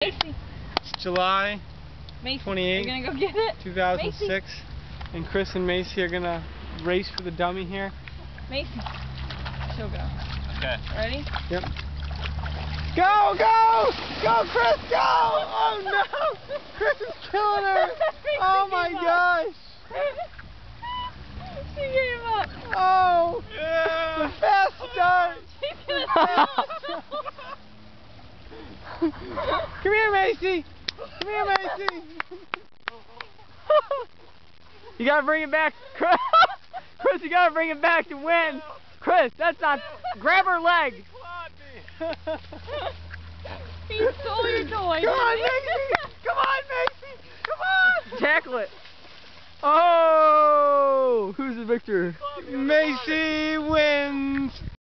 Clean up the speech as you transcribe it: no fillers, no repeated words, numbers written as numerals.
Macy. It's July 28th, You're gonna go get it? 2006, Macy. and Chris and Macy are gonna race for the dummy here. Macy, she'll go. Okay. Ready? Yep. Go, go! Go, Chris, go! Oh no! Chris is killing her! Oh my gosh! She gave up. Oh! Yeah. The fast start! She's gonna Come here, Macy! Come here, Macy! You gotta bring it back, Chris. Chris, you gotta bring it back to win. Chris, that's not. Grab her leg. He stole your toy. Come on, Macy! Come on, Macy! Come on! Tackle it. Oh, who's the victor? Macy wins!